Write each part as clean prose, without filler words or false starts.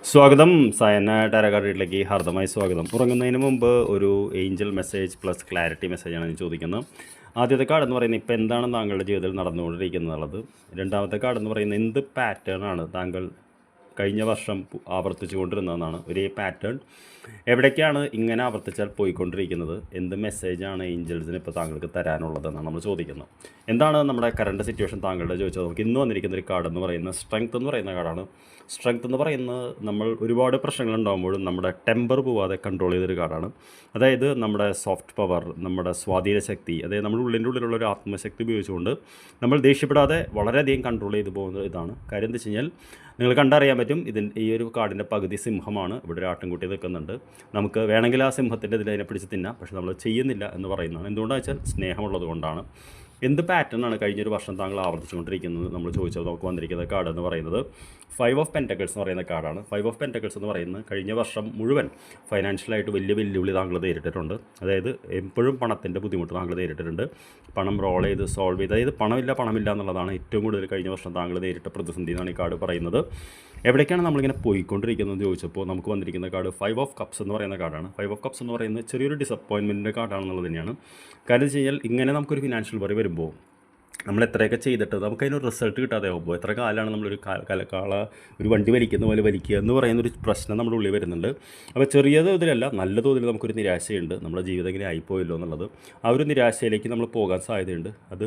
സ്വാഗതം സയന ടാരകാർഡിലേക്ക് ഹാർദമായി സ്വാഗതം. ഉറങ്ങുന്നതിന് മുമ്പ് ഒരു ഏഞ്ചൽ മെസ്സേജ് പ്ലസ് ക്ലാരിറ്റി മെസ്സേജാണ് ഞാൻ ചോദിക്കുന്നത്. ആദ്യത്തെ കാർഡ് എന്ന് പറയുന്നത് ഇപ്പോൾ എന്താണ് താങ്കളുടെ ജീവിതത്തിൽ നടന്നുകൊണ്ടിരിക്കുന്നത്. രണ്ടാമത്തെ കാർഡ് എന്ന് പറയുന്നത് എന്ത് പാറ്റേൺ ആണ് താങ്കൾ കഴിഞ്ഞ വർഷം ആവർത്തിച്ചു കൊണ്ടിരുന്നതെന്നാണ്. ഒരേ പാറ്റേൺ എവിടേക്കാണ് ഇങ്ങനെ ആവർത്തിച്ചാൽ പോയിക്കൊണ്ടിരിക്കുന്നത്, എന്ത് മെസ്സേജാണ് ഏഞ്ചൽസിന് ഇപ്പോൾ താങ്കൾക്ക് തരാനുള്ളതെന്നാണ് നമ്മൾ ചോദിക്കുന്നത്. എന്താണ് നമ്മുടെ കറണ്ട് സിറ്റുവേഷൻ താങ്കളുടെ ചോദിച്ചാൽ നമുക്ക് ഇന്ന് വന്നിരിക്കുന്ന ഒരു കാർഡ് എന്ന് പറയുന്നത് സ്ട്രെങ്ത് എന്ന് പറയുന്ന കാർഡാണ്. സ്ട്രെങ്ത് എന്ന് പറയുന്നത് നമ്മൾ ഒരുപാട് പ്രശ്നങ്ങൾ ഉണ്ടാകുമ്പോഴും നമ്മുടെ ടെമ്പർ പോവാതെ കൺട്രോൾ ചെയ്തൊരു കാർഡാണ്. അതായത് നമ്മുടെ സോഫ്റ്റ് പവർ, നമ്മുടെ സ്വാധീന ശക്തി, അതായത് നമ്മുടെ ഉള്ളിലുള്ള ഒരു ആത്മശക്തി ഉപയോഗിച്ചുകൊണ്ട് നമ്മൾ ദേഷ്യപ്പെടാതെ വളരെയധികം കൺട്രോൾ ചെയ്തു പോകുന്നത് ഇതാണ്. കാര്യം എന്താ വെച്ച് കഴിഞ്ഞാൽ നിങ്ങൾ കണ്ടറിയാൻ പറ്റും, ഈ ഒരു കാർഡിൻ്റെ പകുതി സിംഹമാണ്. ഇവിടെ ഒരു ആട്ടിൻകുട്ടി നിൽക്കുന്നുണ്ട്. നമുക്ക് വേണമെങ്കിൽ ആ സിംഹത്തിൻ്റെ ഇതിനെ പിടിച്ച് തിന്നാം, പക്ഷേ നമ്മൾ ചെയ്യുന്നില്ല എന്ന് പറയുന്നതാണ്. എന്തുകൊണ്ടാണെന്ന് വെച്ചാൽ സ്നേഹമുള്ളത് കൊണ്ടാണ്. എന്ത് പാറ്റേണാണ് കഴിഞ്ഞൊരു വർഷം താങ്കൾ ആവർത്തിച്ചുകൊണ്ടിരിക്കുന്നത് നമ്മൾ ചോദിച്ചാൽ നമുക്ക് വന്നിരിക്കുന്ന കാർഡ് എന്ന് പറയുന്നത് 5 ഓഫ് പെൻറ്റക്കിൾസ് എന്ന് പറയുന്ന കാർഡാണ്. 5 ഓഫ് പെൻറ്റക്കിൾസ് എന്ന് പറയുന്നത് കഴിഞ്ഞ വർഷം മുഴുവൻ ഫൈനാൻഷ്യലായിട്ട് വലിയ വെല്ലുവിളി താങ്കൾ നേരിട്ടിട്ടുണ്ട്. അതായത് എപ്പോഴും പണത്തിൻ്റെ ബുദ്ധിമുട്ട് താങ്കൾ നേരിട്ടിട്ടുണ്ട്. പണം റോൾ ചെയ്ത് സോൾവ് ചെയ്ത്, അതായത് പണമില്ല എന്നുള്ളതാണ് ഏറ്റവും കൂടുതൽ കഴിഞ്ഞ വർഷം താങ്കൾ നേരിട്ട പ്രതിസന്ധി എന്നാണ് ഈ കാർഡ് പറയുന്നത്. എവിടേക്കാണ് നമ്മളിങ്ങനെ പോയിക്കൊണ്ടിരിക്കുന്നതെന്ന് ചോദിച്ചപ്പോൾ നമുക്ക് വന്നിരിക്കുന്ന കാർഡ് 5 ഓഫ് കപ്സ് എന്ന് പറയുന്ന കാർഡാണ്. 5 ഓഫ് കപ്സ് എന്ന് പറയുന്നത് ചെറിയൊരു ഡിസപ്പോയിൻമെൻറ്റിൻ്റെ കാർഡാണെന്നുള്ളത് തന്നെയാണ്. കാര്യം വെച്ച് കഴിഞ്ഞാൽ ഇങ്ങനെ നമുക്കൊരു ഫിനാൻഷ്യൽ വറി വരുമ്പോൾ നമ്മൾ എത്രയൊക്കെ ചെയ്തിട്ട് നമുക്കതിനൊരു റിസൾട്ട് കിട്ടാതെ ആകുമ്പോൾ എത്ര കാലമാണ് നമ്മളൊരു ഒരു വണ്ടി വലിക്കുന്ന പോലെ വലിക്കുക എന്ന് പറയുന്നൊരു പ്രശ്നം നമ്മുടെ ഉള്ളിൽ വരുന്നുണ്ട്. അപ്പോൾ ചെറിയ തോതിലല്ല, നല്ല തോതിൽ നമുക്കൊരു നിരാശയുണ്ട്. നമ്മുടെ ജീവിതം ഇങ്ങനെ ആയിപ്പോയല്ലോ എന്നുള്ളത്. ആ ഒരു നിരാശയിലേക്ക് നമ്മൾ പോകാൻ സാധ്യതയുണ്ട്. അത്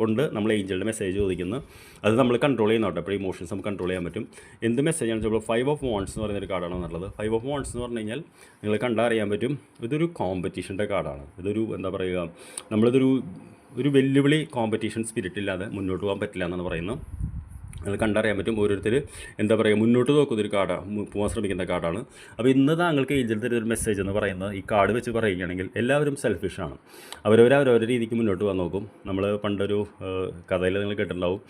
കൊണ്ട് നമ്മൾ ഏഞ്ചലിൻ്റെ മെസ്സേജ് ചോദിക്കുന്നത് അത് നമ്മൾ കൺട്രോൾ ചെയ്യുന്നോട്ടെ. അപ്പോൾ ഇമോഷൻസ് നമുക്ക് കൺട്രോൾ ചെയ്യാൻ പറ്റും. എന്ത് മെസ്സേജാണ് വെച്ചാൽ 5 ഓഫ് വാണ്ട്സ് എന്ന് പറയുന്നൊരു കാർഡാണ് എന്നുള്ളത്. 5 ഓഫ് വാണ്ട്സ് എന്ന് പറഞ്ഞു കഴിഞ്ഞാൽ നിങ്ങൾ കണ്ടറിയാൻ പറ്റും, ഇതൊരു കോമ്പറ്റീഷൻ്റെ കാർഡാണ്. ഇതൊരു എന്താ പറയുക, ഒരു വെല്ലുവിളി, കോമ്പറ്റീഷൻ സ്പിരിറ്റ് ഇല്ലാതെ മുന്നോട്ട് പോകാൻ പറ്റില്ല എന്നാണ് പറയുന്നത്. അത് കണ്ടറിയാൻ പറ്റും. ഓരോരുത്തർ എന്താ പറയുക, മുന്നോട്ട് നോക്കുന്നൊരു കാർഡാണ്, പോകാൻ ശ്രമിക്കുന്ന കാർഡാണ്. അപ്പോൾ ഇന്ന് താങ്കൾക്ക് ഏഞ്ചൽ തരുന്നൊരു മെസ്സേജ് എന്ന് പറയുന്നത്, ഈ കാർഡ് വെച്ച് പറയുകയാണെങ്കിൽ എല്ലാവരും സെൽഫിഷാണ്. അവരവരുടെ രീതിക്ക് മുന്നോട്ട് പോകാൻ നോക്കും. നമ്മൾ പണ്ടൊരു കഥയിൽ നിങ്ങൾ കേട്ടിട്ടുണ്ടാവും,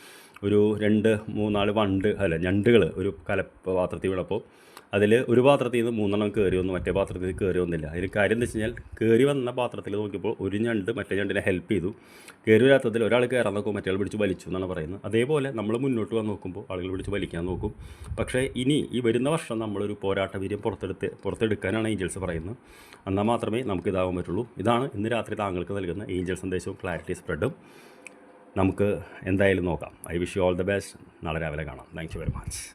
ഒരു 2-3-4 ഞണ്ടുകൾ ഒരു പാത്രത്തിൽ വീണപ്പോൾ അതിൽ ഒരു പാത്രത്തിൽ നിന്ന് 3 കയറി വന്നു, മറ്റേ പാത്രത്തിൽ കയറി വന്നില്ല. അതിന് കാര്യം എന്താ വെച്ച് കഴിഞ്ഞാൽ കയറി വന്ന പാത്രത്തിൽ നോക്കിയപ്പോൾ ഒരു ഞണ്ട് മറ്റേ ഞണ്ടിനെ ഹെൽപ്പ് ചെയ്തു. കയറി വരാത്തതിൽ ഒരാൾ കയറാൻ നോക്കും, മറ്റേ ആൾ പിടിച്ച് വലിച്ചു എന്നാണ് പറയുന്നത്. അതേപോലെ നമ്മൾ മുന്നോട്ട് വന്ന് നോക്കുമ്പോൾ ആളുകൾ പിടിച്ച് വലിക്കാൻ നോക്കും. പക്ഷേ ഇനി ഈ വരുന്ന വർഷം നമ്മളൊരു പോരാട്ട വീര്യം പുറത്തെടുക്കാനാണ് ഏഞ്ചൽസ് പറയുന്നത്. എന്നാൽ മാത്രമേ നമുക്ക് ഇതാകാൻ പറ്റുള്ളൂ. ഇതാണ് ഇന്ന് രാത്രി താങ്കൾക്ക് നൽകുന്ന ഏഞ്ചൽ സന്ദേശവും ക്ലാരിറ്റി സ്പ്രെഡും. നമുക്ക് എന്തായാലും നോക്കാം. I wish you all the best. നാളെ രാവിലെ കാണാം. Thank you very much.